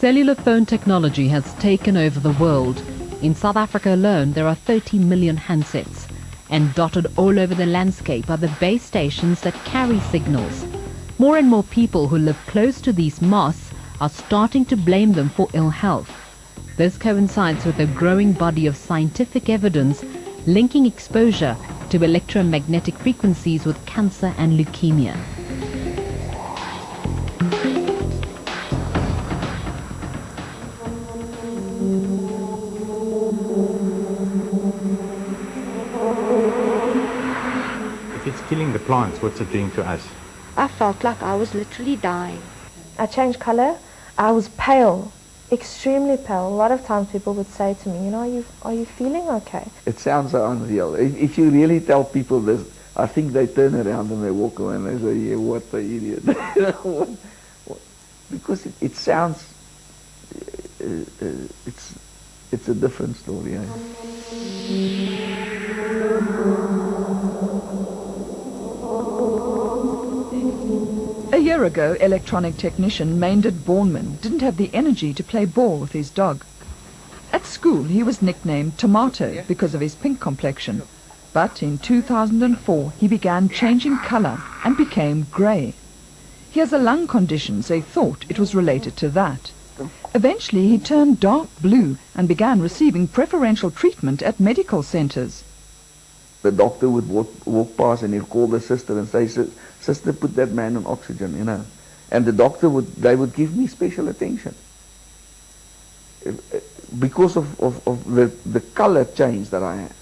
Cellular phone technology has taken over the world. In South Africa alone, there are 30 million handsets. And dotted all over the landscape are the base stations that carry signals. More and more people who live close to these masts are starting to blame them for ill health. This coincides with a growing body of scientific evidence linking exposure to electromagnetic frequencies with cancer and leukemia. If it's killing the plants, what's it doing to us? I felt like I was literally dying. I changed color. I was pale, extremely pale. A lot of times people would say to me, you know, are you feeling okay? It sounds so unreal. If you really tell people this, I think they turn around and they walk away and they say, yeah, what an idiot. Because it sounds, it's a different story. Eh? A year ago, electronic technician Maynard Bornman didn't have the energy to play ball with his dog. At school, he was nicknamed Tomato because of his pink complexion. But in 2004, he began changing colour and became grey. He has a lung condition, so he thought it was related to that. Eventually, he turned dark blue and began receiving preferential treatment at medical centres. The doctor would walk past and he'd call the sister and say, sister, put that man on oxygen, you know. And the doctor they would give me special attention. Because of the color change that I had.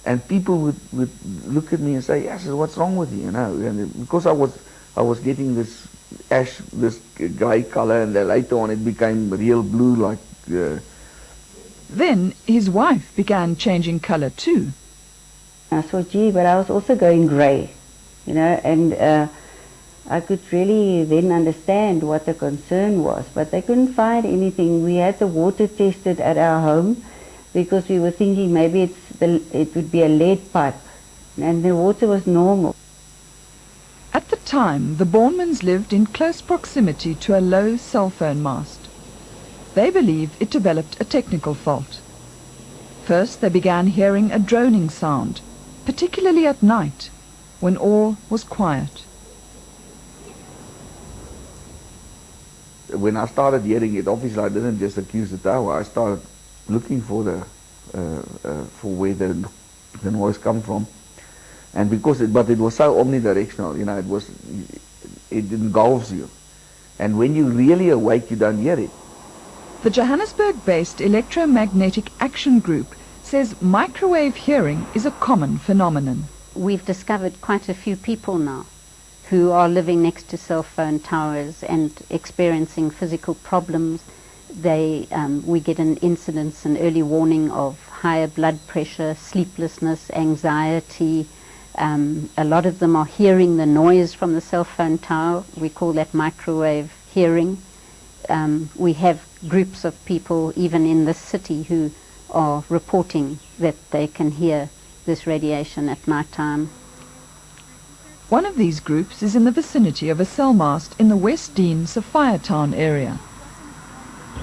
And people would look at me and say, yes, what's wrong with you, you know. And because I was getting this grey color, and then later on it became real blue like... Then his wife began changing colour too. I thought, gee, but I was also going grey, you know, and I could really then understand what the concern was, but they couldn't find anything. We had the water tested at our home because we were thinking maybe it would be a lead pipe, and the water was normal. At the time, the Bornmans lived in close proximity to a low cell phone mast. They believe it developed a technical fault. First, they began hearing a droning sound, particularly at night, when all was quiet. When I started hearing it, obviously I didn't just accuse the tower. I started looking for where the noise come from, and but it was so omnidirectional, you know, it engulfs you, and when you're really awake, you don't hear it. The Johannesburg-based Electromagnetic Action Group says microwave hearing is a common phenomenon. We've discovered quite a few people now who are living next to cell phone towers and experiencing physical problems. We get an incidence, an early warning of higher blood pressure, sleeplessness, anxiety. A lot of them are hearing the noise from the cell phone tower. We call that microwave hearing. We have groups of people, even in this city, who are reporting that they can hear this radiation at night time. One of these groups is in the vicinity of a cell mast in the West Dean Sophiatown area.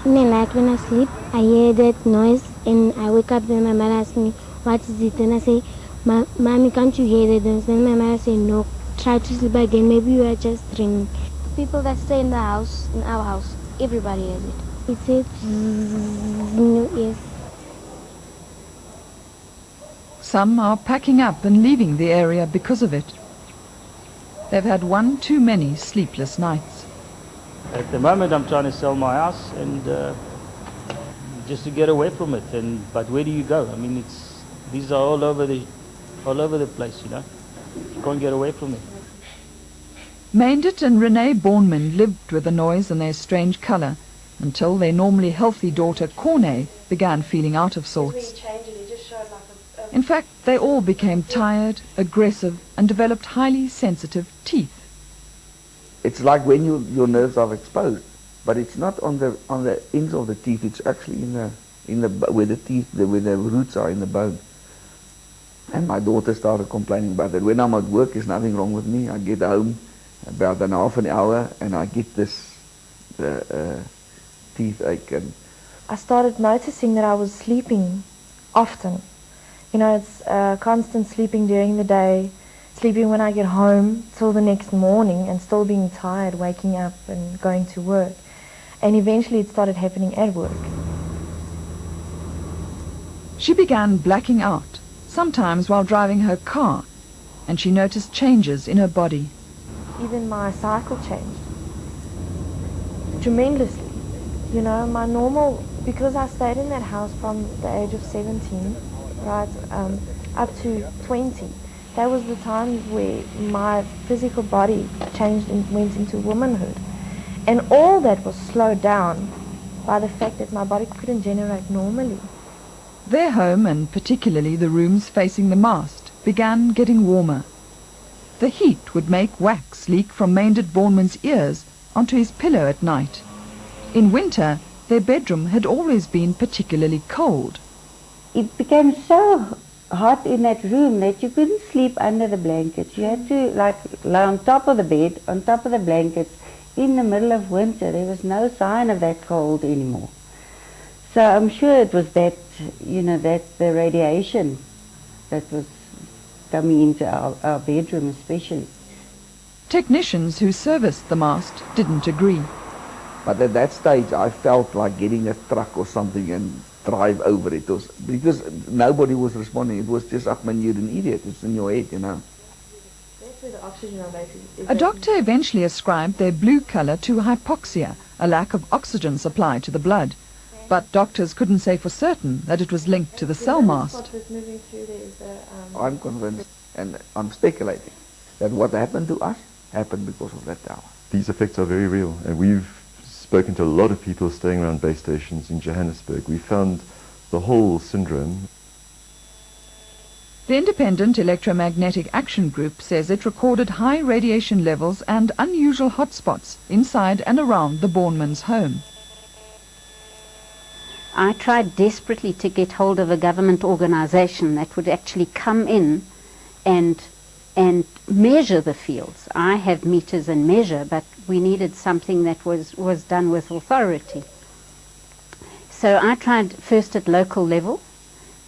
In the night when I sleep, I hear that noise and I wake up, then my mother asks me, what is it? And I say, Mommy, can't you hear it? And then my mother says, no, try to sleep again, maybe you are just dreaming. People that stay in our house, everybody hears it. It says, yes. Some are packing up and leaving the area because of it. They've had one too many sleepless nights. At the moment I'm trying to sell my house and just to get away from it. But where do you go? I mean, these are all over the place, you know. You can't get away from it. Maynard and Renee Bornman lived with the noise and their strange colour until their normally healthy daughter Corne began feeling out of sorts. In fact, they all became tired, aggressive, and developed highly sensitive teeth. It's like when your nerves are exposed, but it's not on the ends of the teeth. It's actually where the roots are in the bone. And my daughter started complaining about that. When I'm at work, there's nothing wrong with me. I get home about half an hour, and I get this teeth ache. And I started noticing that I was sleeping often. You know, it's constant sleeping during the day, sleeping when I get home till the next morning and still being tired, waking up and going to work. And eventually it started happening at work. She began blacking out, sometimes while driving her car, and she noticed changes in her body. Even my cycle changed tremendously. You know, my normal, because I stayed in that house from the age of 17, right, up to 20. That was the time where my physical body changed and went into womanhood. And all that was slowed down by the fact that my body couldn't generate normally. Their home, and particularly the rooms facing the mast, began getting warmer. The heat would make wax leak from Maynard Borneman's ears onto his pillow at night. In winter, their bedroom had always been particularly cold. It became so hot in that room that you couldn't sleep under the blankets. You had to lie on top of the bed, on top of the blankets. In the middle of winter, there was no sign of that cold anymore. So I'm sure it was that, you know, that the radiation that was coming into our bedroom especially. Technicians who serviced the mast didn't agree. But at that stage, I felt like getting a truck or something and drive over it. Because nobody was responding. It was just, Ahmed, you're an idiot. It's in your head, you know. That's where the oxygen is. A doctor eventually ascribed their blue color to hypoxia, a lack of oxygen supply to the blood. But doctors couldn't say for certain that it was linked to the cell mast. I'm convinced, and I'm speculating, that what happened to us happened because of that tower. These effects are very real, and we've spoken to a lot of people staying around base stations in Johannesburg. We found the whole syndrome. The Independent Electromagnetic Action Group says it recorded high radiation levels and unusual hotspots inside and around the Borneman's home. I tried desperately to get hold of a government organization that would actually come in and measure the fields. I have meters and measure, but we needed something that was done with authority. So I tried first at local level,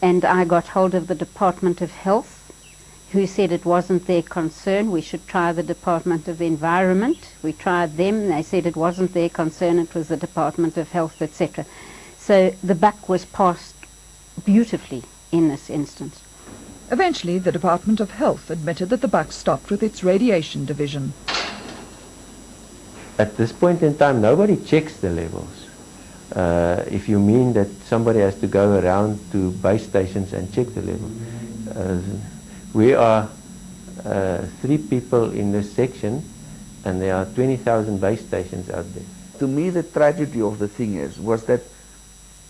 and I got hold of the Department of Health, who said it wasn't their concern. We should try the Department of Environment. We tried them. They said it wasn't their concern. It was the Department of Health, etc. So the buck was passed beautifully in this instance. Eventually, the Department of Health admitted that the buck stopped with its radiation division. At this point in time, nobody checks the levels. If you mean that somebody has to go around to base stations and check the level. We are 3 people in this section, and there are 20,000 base stations out there. To me, the tragedy of the thing was that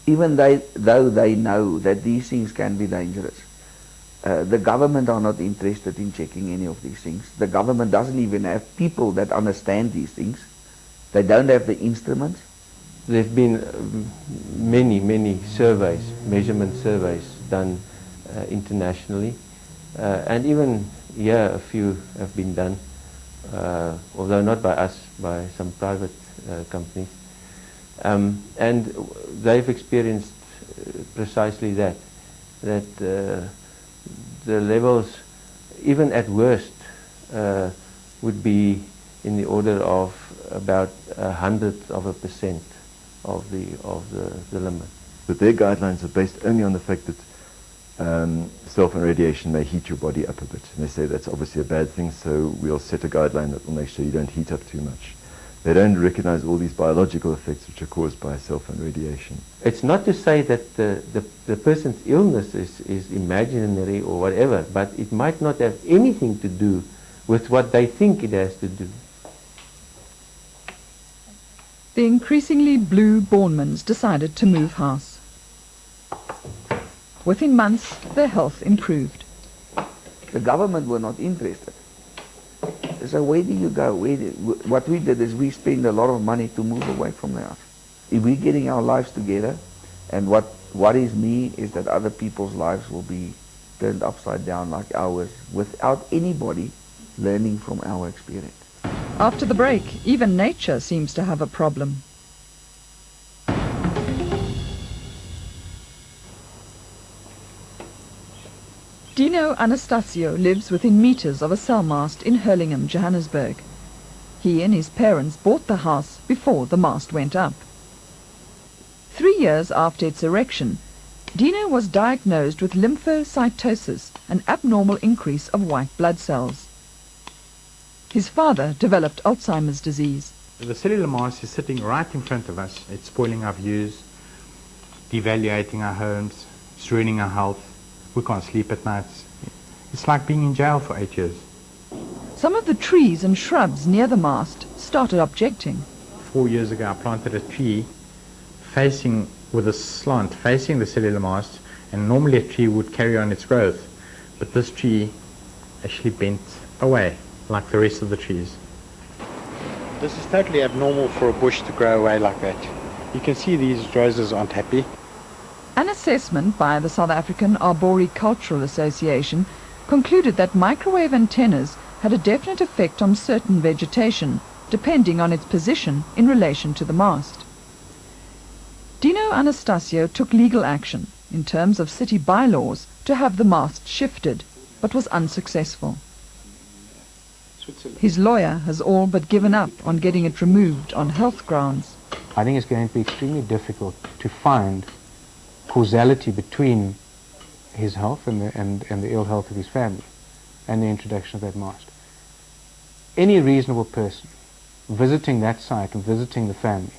even though they know that these things can be dangerous, the government are not interested in checking any of these things. The government doesn't even have people that understand these things. They don't have the instruments. There have been many surveys, measurement surveys done internationally, and even here a few have been done, although not by us, by some private companies. And they've experienced precisely that the levels, even at worst, would be in the order of about 0.01% of the limit. But their guidelines are based only on the fact that cell phone radiation may heat your body up a bit. And they say that's obviously a bad thing, so we'll set a guideline that will make sure you don't heat up too much. They don't recognize all these biological effects which are caused by cell phone radiation. It's not to say that the person's illness is imaginary or whatever, but it might not have anything to do with what they think it has to do. The increasingly blue Bornemans decided to move house. Within months, their health improved. The government were not interested. So where do you go? What we did is we spent a lot of money to move away from the house. If we're getting our lives together, and what is me is that other people's lives will be turned upside down like ours without anybody learning from our experience. After the break, even nature seems to have a problem. Dino Anastasio lives within meters of a cell mast in Hurlingham, Johannesburg. He and his parents bought the house before the mast went up. 3 years after its erection, Dino was diagnosed with lymphocytosis, an abnormal increase of white blood cells. His father developed Alzheimer's disease. The cellular mast is sitting right in front of us. It's spoiling our views, devaluating our homes, it's ruining our health. We can't sleep at nights. It's like being in jail for 8 years. Some of the trees and shrubs near the mast started objecting. 4 years ago I planted a tree facing with a slant facing the cellular mast, and normally a tree would carry on its growth, but this tree actually bent away like the rest of the trees. This is totally abnormal for a bush to grow away like that. You can see these roses aren't happy. An assessment by the South African Arboricultural Association concluded that microwave antennas had a definite effect on certain vegetation, depending on its position in relation to the mast. Dino Anastasio took legal action in terms of city bylaws to have the mast shifted, but was unsuccessful. His lawyer has all but given up on getting it removed on health grounds. I think it's going to be extremely difficult to find causality between his health and the ill health of his family and the introduction of that mast. Any reasonable person visiting that site and visiting the family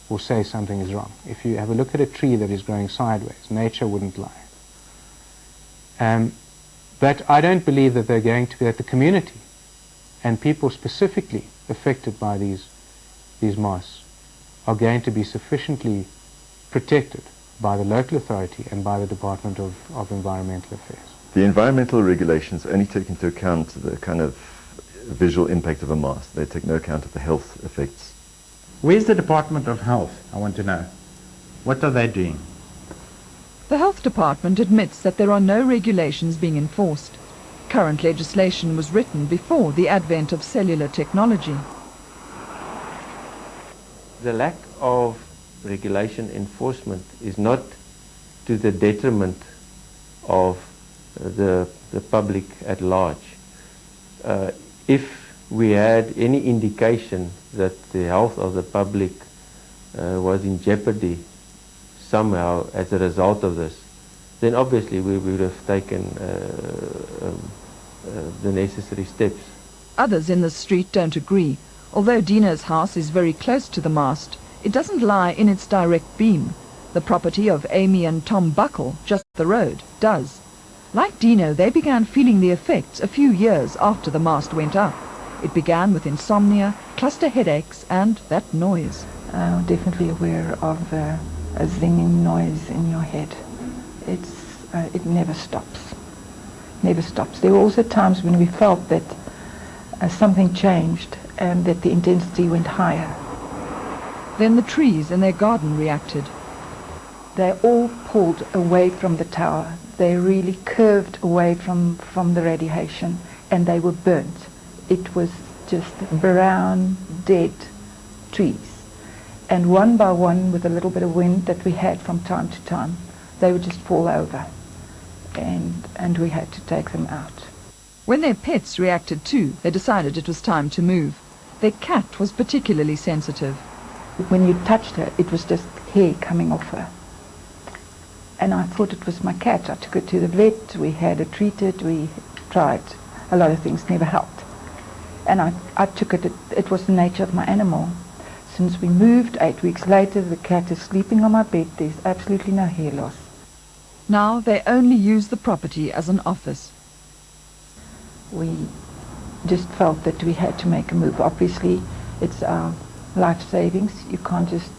will say something is wrong. If you have a look at a tree that is growing sideways, nature wouldn't lie. But I don't believe that they're going to be, that the community and people specifically affected by these masts are going to be sufficiently protected by the local authority and by the Department of Environmental Affairs. The environmental regulations only take into account the kind of visual impact of a mast. They take no account of the health effects. Where's the Department of Health? I want to know. What are they doing? The Health Department admits that there are no regulations being enforced. Current legislation was written before the advent of cellular technology. The lack of regulation enforcement is not to the detriment of the public at large. If we had any indication that the health of the public was in jeopardy somehow as a result of this, then obviously we would have taken the necessary steps. Others in the street don't agree. Although Dino's house is very close to the mast, it doesn't lie in its direct beam. The property of Amy and Tom Buckle, just up the road, does. Like Dino, they began feeling the effects a few years after the mast went up. It began with insomnia, cluster headaches, and that noise. I'm definitely aware of a zinging noise in your head. It never stops. Never stops. There were also times when we felt that something changed and that the intensity went higher. Then the trees in their garden reacted. They all pulled away from the tower. They really curved away from the radiation, and they were burnt. It was just brown, dead trees. And one by one, with a little bit of wind that we had from time to time, they would just fall over, and we had to take them out. When their pets reacted too, they decided it was time to move. Their cat was particularly sensitive. When you touched her, it was just hair coming off her. And I thought it was my cat. I took her to the vet, we had her treated, we tried a lot of things, never helped. And I took it, it was the nature of my animal. Since we moved, 8 weeks later, the cat is sleeping on my bed. There's absolutely no hair loss. Now they only use the property as an office. We just felt that we had to make a move. Obviously, it's our life savings. You can't just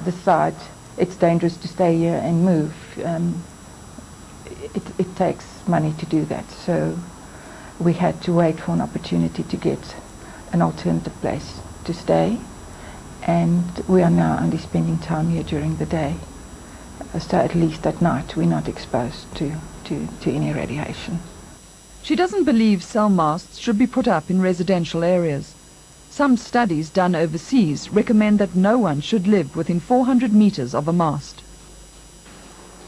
decide it's dangerous to stay here and move. It takes money to do that. So we had to wait for an opportunity to get an alternative place to stay. And we are now only spending time here during the day. So at least at night we're not exposed to any radiation. She doesn't believe cell masts should be put up in residential areas. Some studies done overseas recommend that no one should live within 400 meters of a mast.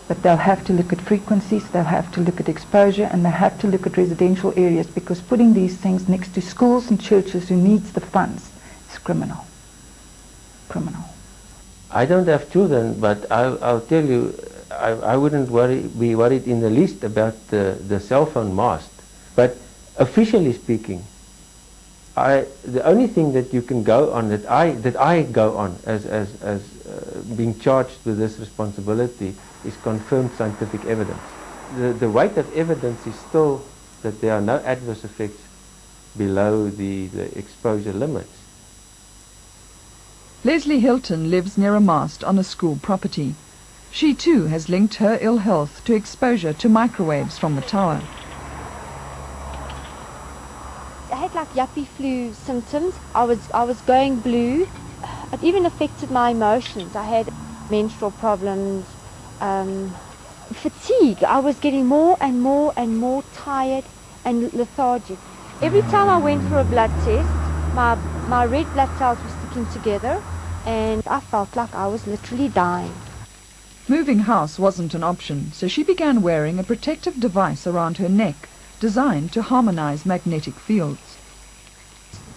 but they'll have to look at frequencies, they'll have to look at exposure, and they'll have to look at residential areas, because putting these things next to schools and churches who needs the funds is criminal. Criminal. I don't have children, but I'll tell you, I wouldn't be worried in the least about the cell phone mast. But officially speaking, the only thing that you can go on, that I go on as being charged with this responsibility, is confirmed scientific evidence. The weight of evidence is still that there are no adverse effects below the exposure limits. Leslie Hilton lives near a mast on a school property. She too has linked her ill health to exposure to microwaves from the tower. I had like yuppie flu symptoms. I was going blue. It even affected my emotions. I had menstrual problems, fatigue. I was getting more and more and more tired and lethargic. Every time I went for a blood test, my red blood cells were sticking together, and I felt like I was literally dying. Moving house wasn't an option, so she began wearing a protective device around her neck, designed to harmonize magnetic fields.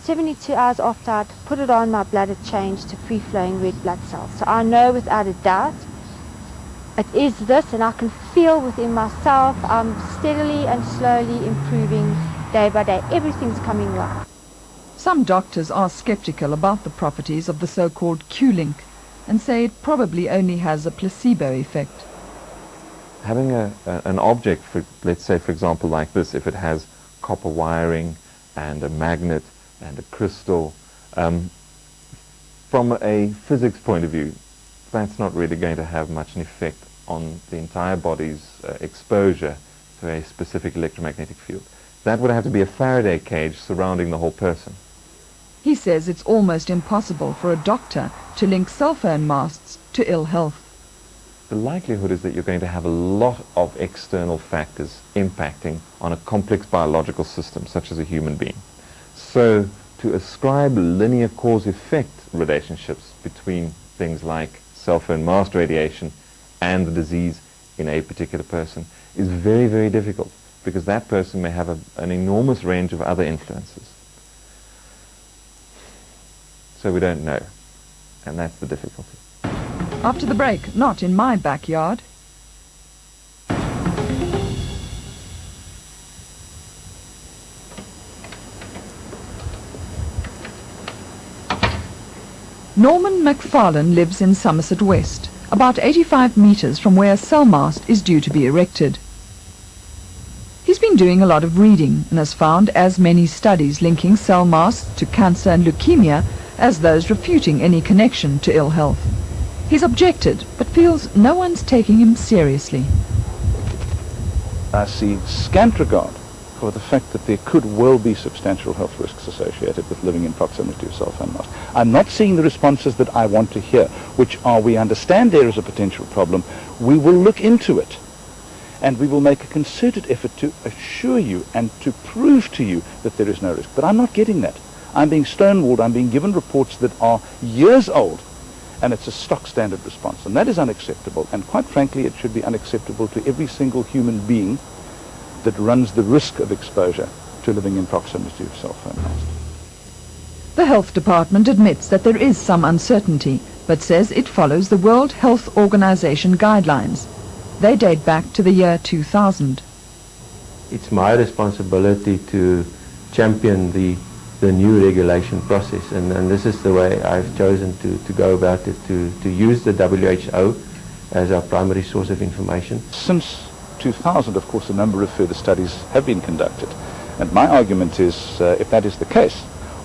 72 hours after I'd put it on, my blood had changed to free-flowing red blood cells. So I know without a doubt it is this, and I can feel within myself I'm steadily and slowly improving day by day. Everything's coming right. Some doctors are skeptical about the properties of the so-called Q-link and say it probably only has a placebo effect. Having an object, let's say for example like this, if it has copper wiring and a magnet and a crystal, from a physics point of view, that's not really going to have much an effect on the entire body's exposure to a specific electromagnetic field. That would have to be a Faraday cage surrounding the whole person. He says it's almost impossible for a doctor to link cell phone masts to ill health. The likelihood is that you're going to have a lot of external factors impacting on a complex biological system, such as a human being. So to ascribe linear cause-effect relationships between things like cell phone mast radiation and the disease in a particular person is very, very difficult, because that person may have an enormous range of other influences. So we don't know, and that's the difficulty. After the break, not in my backyard. Norman McFarlane lives in Somerset West, about 85 metres from where a cell mast is due to be erected. He's been doing a lot of reading and has found as many studies linking cell masts to cancer and leukemia as those refuting any connection to ill health. He's objected, but feels no one's taking him seriously. I see scant regard for the fact that there could well be substantial health risks associated with living in proximity to cell phone masts. I'm not seeing the responses that I want to hear, which are, we understand there is a potential problem, we will look into it, and we will make a concerted effort to assure you and to prove to you that there is no risk. But I'm not getting that. I'm being stonewalled. I'm being given reports that are years old, and it's a stock standard response, and that is unacceptable. And quite frankly, it should be unacceptable to every single human being that runs the risk of exposure to living in proximity to cell phone masts. The Health Department admits that there is some uncertainty, but says it follows the World Health Organization guidelines. They date back to the year 2000. It's my responsibility to champion the new regulation process, and this is the way I've chosen to go about it, to use the WHO as our primary source of information. Since 2000, of course, a number of further studies have been conducted, and my argument is, if that is the case,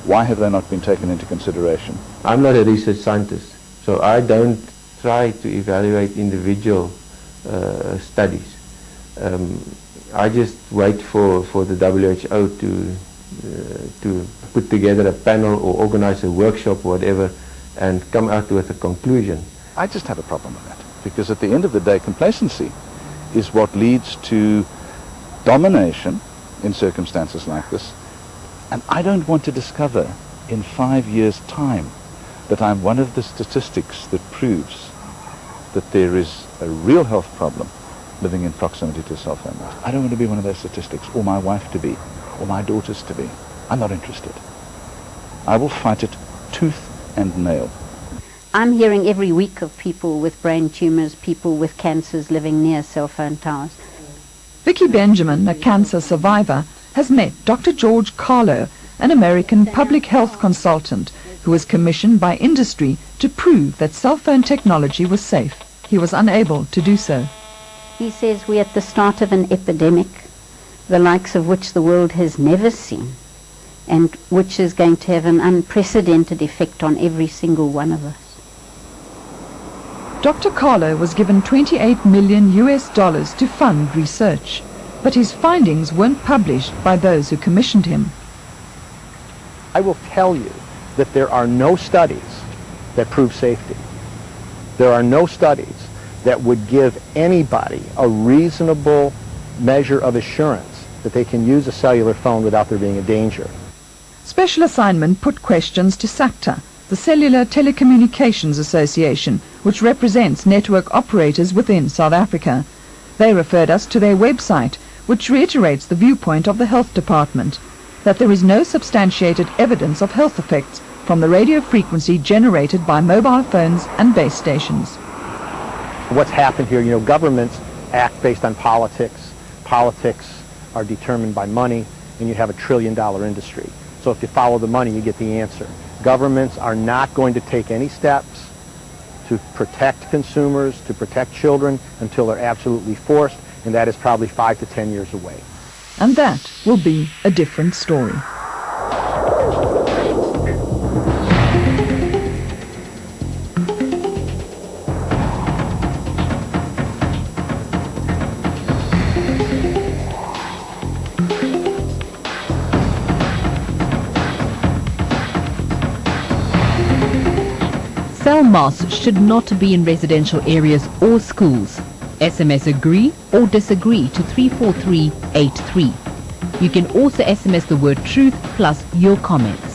why have they not been taken into consideration? I'm not a research scientist, so I don't try to evaluate individual studies. I just wait for the WHO to put together a panel or organize a workshop or whatever and come out with a conclusion. I just have a problem with that, because at the end of the day, complacency is what leads to domination in circumstances like this, and I don't want to discover in 5 years' time that I'm one of the statistics that proves that there is a real health problem living in proximity to a cell phone mast. I don't want to be one of those statistics, or my wife to be, or my daughters to be. I'm not interested. I will fight it tooth and nail. I'm hearing every week of people with brain tumours, people with cancers living near cell phone towers. Vicky Benjamin, a cancer survivor, has met Dr. George Carlo, an American public health consultant who was commissioned by industry to prove that cell phone technology was safe. He was unable to do so. He says we're at the start of an epidemic, the likes of which the world has never seen, and which is going to have an unprecedented effect on every single one of us. Dr. Carlo was given $28 million to fund research, but his findings weren't published by those who commissioned him. I will tell you that there are no studies that prove safety. There are no studies that would give anybody a reasonable measure of assurance that they can use a cellular phone without there being a danger. Special Assignment put questions to SACTA, the Cellular Telecommunications Association, which represents network operators within South Africa. They referred us to their website, which reiterates the viewpoint of the Health Department, that there is no substantiated evidence of health effects from the radio frequency generated by mobile phones and base stations. What's happened here, governments act based on politics. Politics are determined by money, and you have a $1 trillion industry. So if you follow the money, you get the answer. Governments are not going to take any steps to protect consumers, to protect children, until they're absolutely forced, and that is probably 5 to 10 years away. And that will be a different story. Cell masts should not be in residential areas or schools. SMS agree or disagree to 34383. You can also SMS the word truth plus your comments.